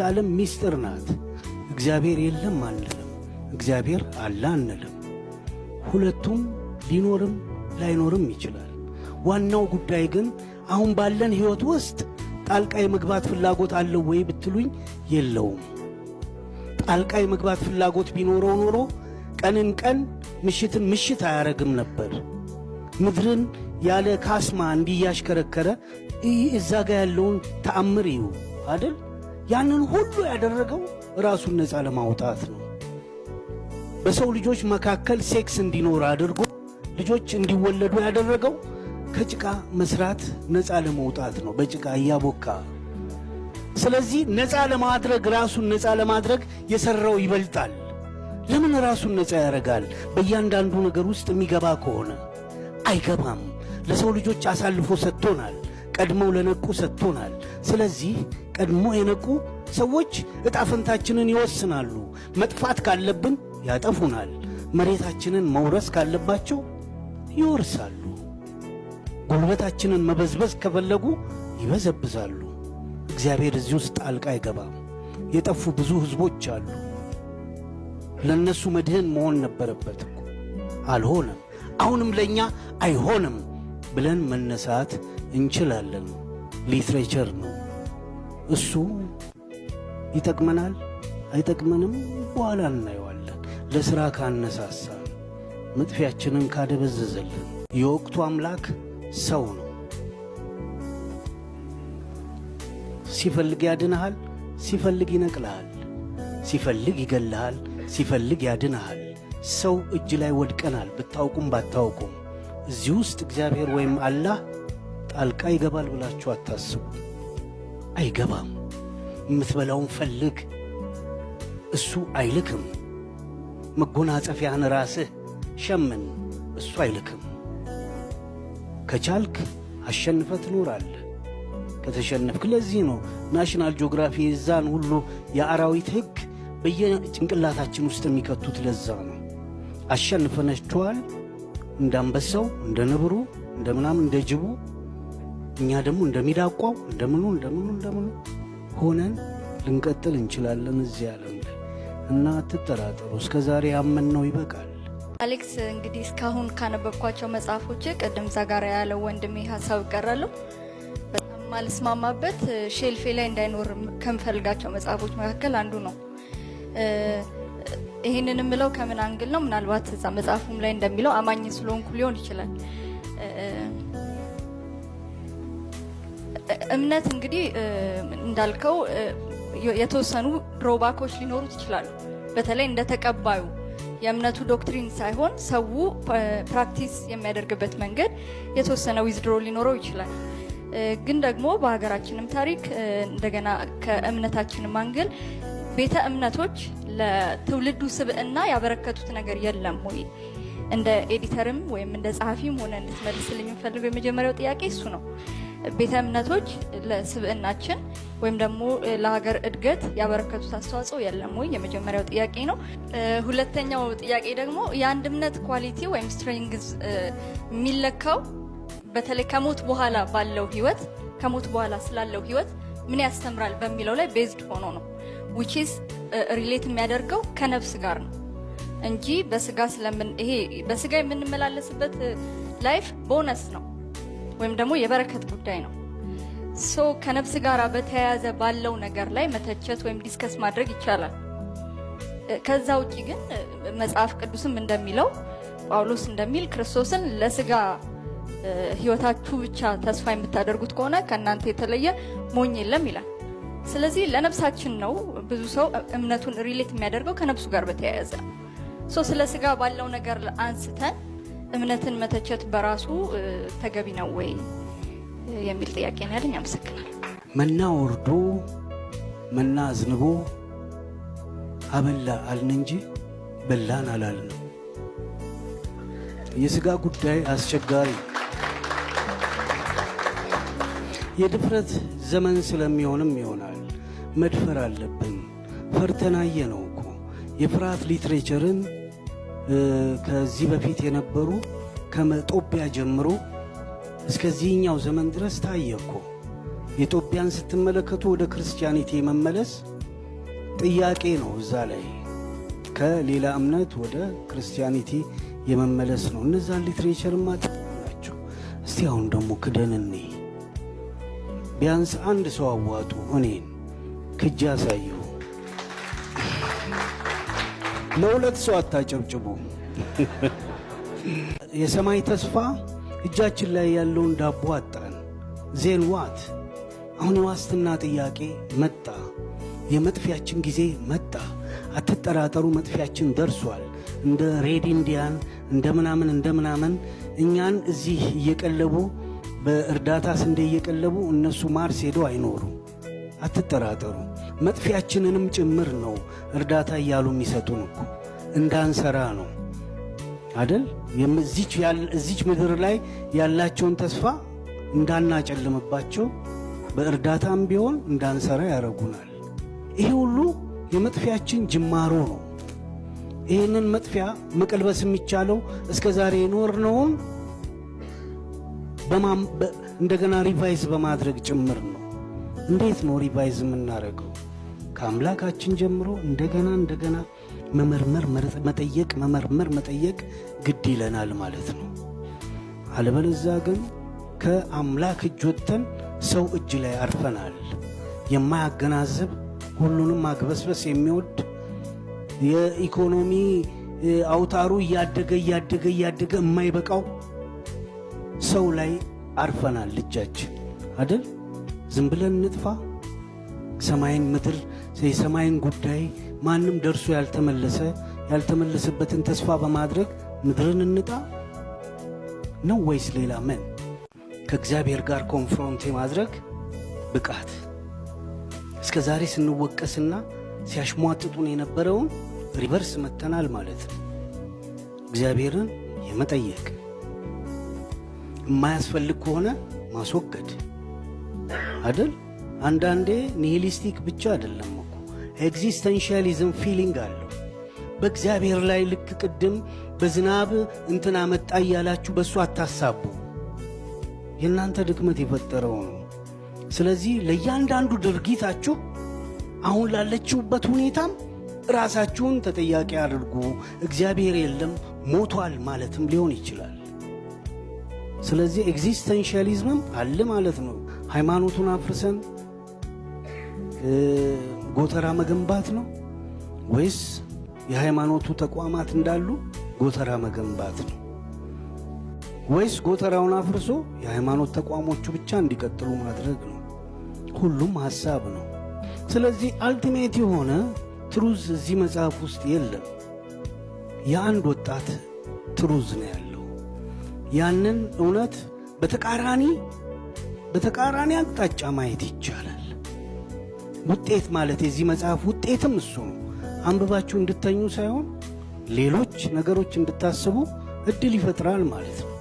ዓለም ሚስጥር ናት። እግዚአብሔር የለም አንልም፣ እግዚአብሔር አለ አንልም። ሁለቱም ሊኖርም ላይኖርም ይችላል። ዋናው ጉዳይ ግን አሁን ባለን ሕይወት ውስጥ ጣልቃ የመግባት ፍላጎት አለው ወይ ብትሉኝ የለውም። ጣልቃ የመግባት ፍላጎት ቢኖረው ኖሮ ቀንን ቀን ምሽትን ምሽት አያረግም ነበር። ምድርን ያለ ካስማ እንዲያሽከረከረ እዛ ጋር ያለውን ተአምር እዩ አይደል? ያንን ሁሉ ያደረገው ራሱን ነፃ ለማውጣት ነው። በሰው ልጆች መካከል ሴክስ እንዲኖር አድርጎ ልጆች እንዲወለዱ ያደረገው ከጭቃ መስራት ነፃ ለማውጣት ነው፣ በጭቃ እያቦካ። ስለዚህ ነፃ ለማድረግ ራሱን ነፃ ለማድረግ የሰራው ይበልጣል። ለምን ራሱን ነፃ ያደርጋል? በእያንዳንዱ ነገር ውስጥ የሚገባ ከሆነ አይገባም። ለሰው ልጆች አሳልፎ ሰጥቶናል። ቀድመው ለነቁ ሰጥቶናል። ስለዚህ ቀድሞ የነቁ ሰዎች እጣፈንታችንን ይወስናሉ። መጥፋት ካለብን ያጠፉናል። መሬታችንን መውረስ ካለባቸው ይወርሳሉ። ጉልበታችንን መበዝበዝ ከፈለጉ ይበዘብዛሉ። እግዚአብሔር እዚህ ውስጥ ጣልቃ አይገባም። የጠፉ ብዙ ሕዝቦች አሉ። ለነሱ መድህን መሆን ነበረበት እኮ አልሆነም። አሁንም ለኛ አይሆንም ብለን መነሳት እንችላለን። ሊትሬቸር ነው እሱ። ይጠቅመናል አይጠቅመንም በኋላ እናየዋለን። ለሥራ ካነሳሳ፣ መጥፊያችንን ካደበዘዘልን። የወቅቱ አምላክ ሰው ነው። ሲፈልግ ያድንሃል፣ ሲፈልግ ይነቅልሃል፣ ሲፈልግ ይገልሃል፣ ሲፈልግ ያድንሃል። ሰው እጅ ላይ ወድቀናል፣ ብታውቁም ባታውቁም። እዚህ ውስጥ እግዚአብሔር ወይም አላህ ጣልቃ ይገባል ብላችሁ አታስቡ። አይገባም። የምትበላውን ፈልግ፣ እሱ አይልክም። መጎናጸፊያን ራስህ ሸምን፣ እሱ አይልክም። ከቻልክ አሸንፈ ትኖራለህ። ከተሸነፍክ፣ ለዚህ ነው ናሽናል ጂኦግራፊ የዛን ሁሉ የአራዊት ሕግ በየጭንቅላታችን ውስጥ የሚከቱት። ለዛ ነው አሸንፈናቸዋል። እንዳንበሳው፣ እንደ ነብሩ፣ እንደምናምን፣ እንደ ጅቡ። እኛ ደግሞ እንደሚዳቋው እንደምኑ ሆነን ልንቀጥል እንችላለን እዚህ ዓለም ላይ እና አትጠራጠሩ። እስከ ዛሬ ያመንነው ይበቃል። አሌክስ፣ እንግዲህ እስካሁን ካነበብኳቸው መጽሐፎች ቅድም ዛጋራ ያለው ወንድሜ ሀሳብ እቀራለሁ በጣም ማልስማማበት ሼልፌ ላይ እንዳይኖር ከምፈልጋቸው መጽሐፎች መካከል አንዱ ነው። ይህንን የምለው ከምን አንግል ነው? ምናልባት እዛ መጽሐፉም ላይ እንደሚለው አማኝ ስለሆንኩ ሊሆን ይችላል። እምነት እንግዲህ እንዳልከው የተወሰኑ ድሮባኮች ሊኖሩት ይችላሉ። በተለይ እንደተቀባዩ የእምነቱ ዶክትሪን ሳይሆን ሰው ፕራክቲስ የሚያደርግበት መንገድ የተወሰነ ዊዝድሮ ሊኖረው ይችላል። ግን ደግሞ በሀገራችንም ታሪክ እንደገና ከእምነታችንም አንግል ቤተ እምነቶች ለትውልዱ ስብዕና ያበረከቱት ነገር የለም ወይ? እንደ ኤዲተርም ወይም እንደ ጸሐፊም ሆነ እንድትመልስልኝ የምፈልገው የመጀመሪያው ጥያቄ እሱ ነው። ቤተ እምነቶች ለስብዕናችን ወይም ደግሞ ለሀገር እድገት ያበረከቱት አስተዋጽኦ የለም ወይ? የመጀመሪያው ጥያቄ ነው። ሁለተኛው ጥያቄ ደግሞ የአንድ እምነት ኳሊቲ ወይም ስትሬንግዝ የሚለካው በተለይ ከሞት በኋላ ባለው ህይወት፣ ከሞት በኋላ ስላለው ህይወት ምን ያስተምራል በሚለው ላይ ቤዝድ ሆኖ ነው። which is ሪሌት የሚያደርገው ከነፍስ ጋር ነው እንጂ በስጋ ይሄ በስጋ የምንመላለስበት ላይፍ ቦነስ ነው ወይም ደግሞ የበረከት ጉዳይ ነው። ሶ ከነፍስ ጋር በተያያዘ ባለው ነገር ላይ መተቸት ወይም ዲስከስ ማድረግ ይቻላል። ከዛ ውጪ ግን መጽሐፍ ቅዱስም እንደሚለው ጳውሎስ እንደሚል ክርስቶስን ለስጋ ህይወታችሁ ብቻ ተስፋ የምታደርጉት ከሆነ ከእናንተ የተለየ ሞኝ የለም ይላል። ስለዚህ ለነፍሳችን ነው ብዙ ሰው እምነቱን ሪሌት የሚያደርገው ከነፍሱ ጋር በተያያዘ። ሶ ስለ ስጋ ባለው ነገር አንስተን እምነትን መተቸት በራሱ ተገቢ ነው ወይ የሚል ጥያቄ ነው ያለኝ። አመሰግናለሁ። መና ወርዶ መና አዝንቦ አበላ አልን እንጂ በላን አላልን። የስጋ ጉዳይ አስቸጋሪ የድፍረት ዘመን ስለሚሆንም ይሆናል መድፈር አለብን። ፈርተናየ ነው እኮ የፍርሃት ሊትሬቸርን ከዚህ በፊት የነበሩ ከመጦቢያ ጀምሮ እስከዚህኛው ዘመን ድረስ ታየ እኮ። የጦቢያን ስትመለከቱ ወደ ክርስቲያኒቲ መመለስ ጥያቄ ነው እዛ ላይ ከሌላ እምነት ወደ ክርስቲያኒቲ የመመለስ ነው። እነዛን ሊትሬቸር ናቸው። እስቲ አሁን ደግሞ ክደንኔ ቢያንስ አንድ ሰው አዋጡ። እኔን ክጃ አሳየሁ። ለሁለት ሰው አታጨብጭቡ። የሰማይ ተስፋ እጃችን ላይ ያለውን ዳቦ አጣን። ዜን ዋት? አሁን የዋስትና ጥያቄ መጣ። የመጥፊያችን ጊዜ መጣ። አትጠራጠሩ፣ መጥፊያችን ደርሷል። እንደ ሬድ ኢንዲያን እንደ ምናምን እኛን እዚህ እየቀለቡ በእርዳታ ስንዴ እየቀለቡ እነሱ ማርስ ሄደው አይኖሩ። አትጠራጠሩ። መጥፊያችንንም ጭምር ነው እርዳታ እያሉ የሚሰጡን እኮ እንዳንሰራ ነው አይደል? እዚች ምድር ላይ ያላቸውን ተስፋ እንዳናጨልምባቸው በእርዳታም ቢሆን እንዳንሰራ ያደርጉናል። ይሄ ሁሉ የመጥፊያችን ጅማሮ ነው። ይህንን መጥፊያ መቀልበስ የሚቻለው እስከ ዛሬ የኖርነውን እንደገና ሪቫይዝ በማድረግ ጭምር ነው። እንዴት ነው ሪቫይዝ የምናደርገው? ከአምላካችን ጀምሮ እንደገና መመርመር መጠየቅ ግድ ይለናል ማለት ነው። አለበለዚያ ግን ከአምላክ እጅ ወጥተን ሰው እጅ ላይ አርፈናል። የማያገናዝብ ሁሉንም ማግበስበስ የሚወድ የኢኮኖሚ አውታሩ እያደገ የማይበቃው ሰው ላይ አርፈናል እጃችን አይደል? ዝም ብለን እንጥፋ? ሰማይን ምድር የሰማይን ጉዳይ ማንም ደርሶ ያልተመለሰበትን ተስፋ በማድረግ ምድርን እንጣ ነው ወይስ ሌላ ምን? ከእግዚአብሔር ጋር ኮንፍሮንት የማድረግ ብቃት እስከ ዛሬ ስንወቀስና ሲያሽሟጥጡን የነበረውን ሪቨርስ መተናል ማለት ነው። እግዚአብሔርን የመጠየቅ የማያስፈልግ ከሆነ ማስወገድ አይደል? አንዳንዴ ኒሂሊስቲክ ብቻ አይደለም እኮ ኤግዚስተንሻሊዝም ፊሊንግ አለው በእግዚአብሔር ላይ። ልክ ቅድም በዝናብ እንትን አመጣ እያላችሁ በእሱ አታሳቡ። የእናንተ ድክመት የፈጠረው ነው። ስለዚህ ለእያንዳንዱ ድርጊታችሁ አሁን ላለችሁበት ሁኔታም ራሳችሁን ተጠያቂ አድርጉ። እግዚአብሔር የለም ሞቷል ማለትም ሊሆን ይችላል። ስለዚህ ኤግዚስተንሻሊዝምም አለ ማለት ነው። ሃይማኖቱን አፍርሰን ጎተራ መገንባት ነው ወይስ የሃይማኖቱ ተቋማት እንዳሉ ጎተራ መገንባት ነው? ወይስ ጎተራውን አፍርሶ የሃይማኖት ተቋሞቹ ብቻ እንዲቀጥሉ ማድረግ ነው? ሁሉም ሐሳብ ነው። ስለዚህ አልቲሜት የሆነ ትሩዝ እዚህ መጽሐፍ ውስጥ የለም። የአንድ ወጣት ትሩዝ ነው ያለው። ያንን እውነት በተቃራኒ አቅጣጫ ማየት ይቻላል። ውጤት ማለት የዚህ መጽሐፍ ውጤትም እሱ ነው። አንብባችሁ እንድተኙ ሳይሆን ሌሎች ነገሮች እንድታስቡ እድል ይፈጥራል ማለት ነው።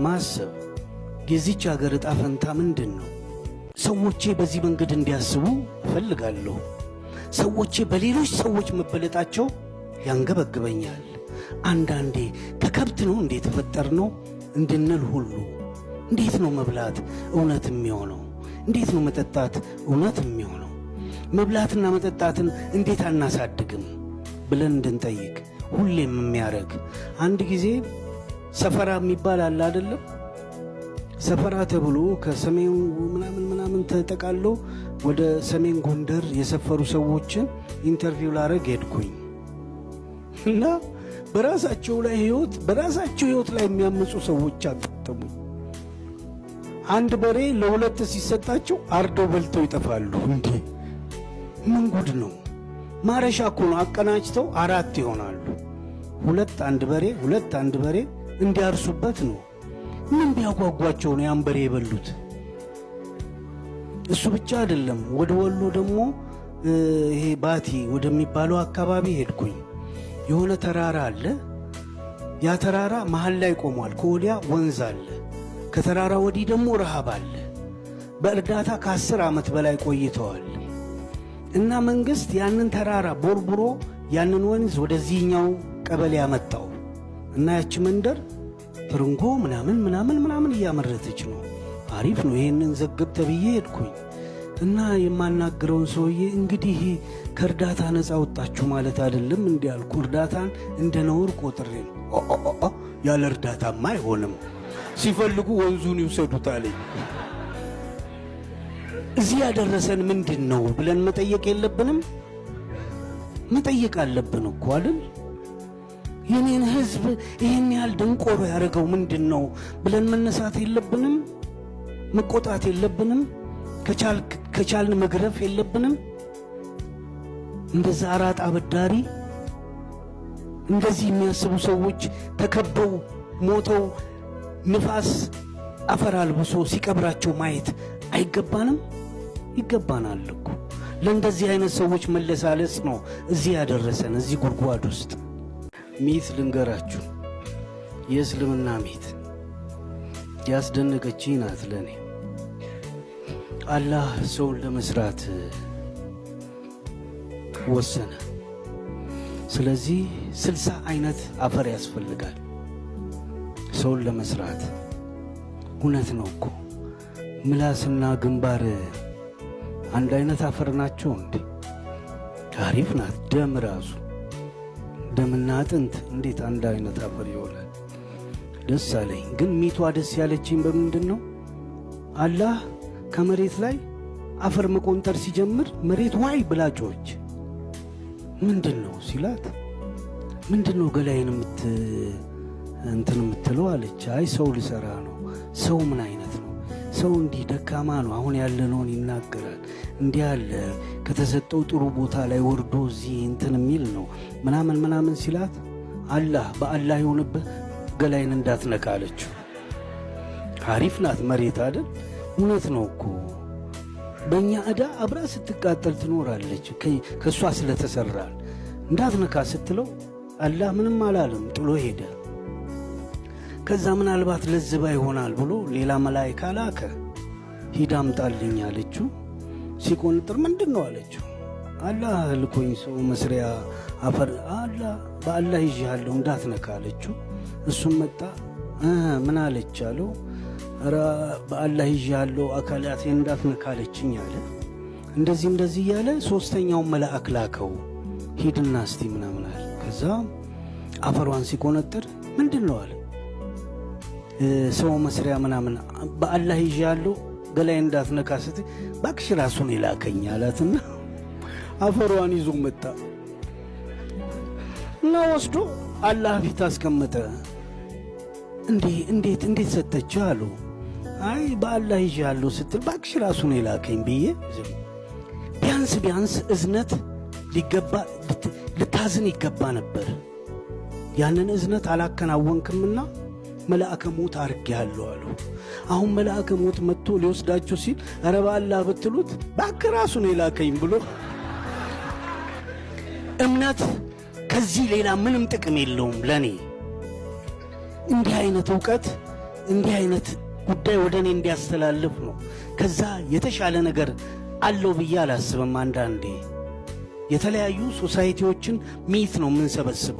ማሰብ የዚች ሀገር ዕጣ ፈንታ ምንድን ነው? ሰዎቼ በዚህ መንገድ እንዲያስቡ እፈልጋለሁ። ሰዎቼ በሌሎች ሰዎች መበለጣቸው ያንገበግበኛል። አንዳንዴ ከከብት ነው እንዴት የተፈጠርነው እንድንል ሁሉ እንዴት ነው መብላት እውነት የሚሆነው? እንዴት ነው መጠጣት እውነት የሚሆነው? መብላትና መጠጣትን እንዴት አናሳድግም ብለን እንድንጠይቅ ሁሌም የሚያደርግ አንድ ጊዜ ሰፈራ የሚባል አለ አይደለም? ሰፈራ ተብሎ ከሰሜን ምናምን ተጠቃሎ ወደ ሰሜን ጎንደር የሰፈሩ ሰዎችን ኢንተርቪው ላረግ ሄድኩኝ እና በራሳቸው ህይወት ላይ የሚያምፁ ሰዎች አጋጠሙኝ። አንድ በሬ ለሁለት ሲሰጣቸው አርደው በልተው ይጠፋሉ። እንዴ ምን ጉድ ነው? ማረሻ እኮ ነው። አቀናጭተው 4 ይሆናሉ። ሁለት አንድ በሬ እንዲያርሱበት ነው። ምን ቢያጓጓቸው ነው ያን በሬ የበሉት? እሱ ብቻ አይደለም። ወደ ወሎ ደግሞ ይሄ ባቲ ወደሚባለው አካባቢ ሄድኩኝ። የሆነ ተራራ አለ። ያ ተራራ መሃል ላይ ቆሟል። ከወዲያ ወንዝ አለ። ከተራራ ወዲህ ደግሞ ረሃብ አለ። በእርዳታ ከ10 ዓመት በላይ ቆይተዋል እና መንግስት ያንን ተራራ ቦርቡሮ ያንን ወንዝ ወደዚህኛው ቀበሌ ያመጣው እና ያቺ መንደር ትርንጎ ምናምን እያመረተች ነው። አሪፍ ነው። ይሄንን ዘግብ ተብዬ ሄድኩኝ እና የማናግረውን ሰውዬ እንግዲህ ከእርዳታ ነፃ ወጣችሁ ማለት አይደለም እንዲያልኩ እርዳታን እንደ ነውር ቆጥሬ ያለ እርዳታማ አይሆንም፣ ሲፈልጉ ወንዙን ይውሰዱት አለኝ። እዚህ ያደረሰን ምንድን ነው ብለን መጠየቅ የለብንም? መጠየቅ አለብን እኮ አይደል? የኔን ህዝብ ይህን ያህል ደንቆሮ ያደረገው ምንድን ነው ብለን መነሳት የለብንም? መቆጣት የለብንም? ከቻልን መግረፍ የለብንም? እንደዛ አራጣ አበዳሪ እንደዚህ የሚያስቡ ሰዎች ተከበው ሞተው ንፋስ አፈር አልብሶ ሲቀብራቸው ማየት አይገባንም? ይገባናል እኮ። ለእንደዚህ አይነት ሰዎች መለሳለስ ነው እዚህ ያደረሰን፣ እዚህ ጉድጓድ ውስጥ። ሚት ልንገራችሁ፣ የእስልምና ሚት ያስደነቀችኝ ናት ለእኔ። አላህ ሰውን ለመስራት ወሰነ። ስለዚህ 60 አይነት አፈር ያስፈልጋል ሰውን ለመስራት። እውነት ነው እኮ ምላስና ግንባር አንድ አይነት አፈር ናቸው እንዴ? አሪፍ ናት። ደም ራሱ ደምና አጥንት እንዴት አንድ አይነት አፈር ይሆናል? ደስ አለኝ። ግን ሚቷ ደስ ያለችኝ በምንድን ነው? አላህ ከመሬት ላይ አፈር መቆንጠር ሲጀምር መሬት ዋይ ብላጮች ምንድን ነው ሲላት፣ ምንድን ነው ገላይን እንትን የምትለው አለች። አይ ሰው ልሰራ ነው። ሰው ምን አይነት ነው? ሰው እንዲህ ደካማ ነው። አሁን ያለነውን ይናገራል። እንዲህ ያለ ከተሰጠው ጥሩ ቦታ ላይ ወርዶ እዚህ እንትን የሚል ነው ምናምን ምናምን ሲላት፣ አላህ በአላህ የሆነበት ገላይን እንዳትነካ አለችው። አሪፍ ናት መሬት አይደል? እውነት ነው እኮ በእኛ ዕዳ አብራ ስትቃጠል ትኖራለች። ከእሷ ስለተሰራል እንዳትነካ ስትለው አላህ ምንም አላለም፣ ጥሎ ሄደ። ከዛ ምናልባት ለዝባ ይሆናል ብሎ ሌላ መላእክት ላከ። ሂድ አምጣልኝ አለችው። ሲቆንጥር ምንድን ነው አለችው። አላህ ልኮኝ ሰው መስሪያ አፈር አላህ በአላህ ይዤሃለሁ እንዳትነካ አለችው። እሱም መጣ። ምን አለች አለው። ኧረ በአላህ ይዤሃለሁ አካላቴን እንዳትነካ አለችኝ አለ። እንደዚህ እያለ ሦስተኛውን መልአክ ላከው። ሂድና እስቲ ምናምን አለ። ከዛ አፈሯን ሲቆነጥር ምንድን ነው አለ። ሰው መስሪያ ምናምን በአላህ ይዤሃለሁ ገላይ እንዳትነካ ስትይ ባክሽ ራሱን የላከኝ አላትና አፈሯን ይዞ መጣ እና ወስዶ አላህ ፊት አስቀመጠ። እንዴት ሰጠችህ አሉ። አይ በአላህ ይዤሃለሁ ስትል ባክሽ ራሱን የላከኝ ብዬ ቢያንስ እዝነት ልታዝን ይገባ ነበር። ያንን እዝነት አላከናወንክምና መልአከ ሞት አድርጌሃለሁ አሉ። አሁን መልአከ ሞት መጥቶ ሊወስዳቸው ሲል ኧረ በአላህ ብትሉት ባክህ ራሱን የላከኝ ብሎ እምነት ከዚህ ሌላ ምንም ጥቅም የለውም ለኔ። እንዲህ አይነት ዕውቀት እንዲህ አይነት ጉዳይ ወደ እኔ እንዲያስተላልፍ ነው። ከዛ የተሻለ ነገር አለው ብዬ አላስብም። አንዳንዴ የተለያዩ ሶሳይቲዎችን ሚት ነው የምንሰበስበው።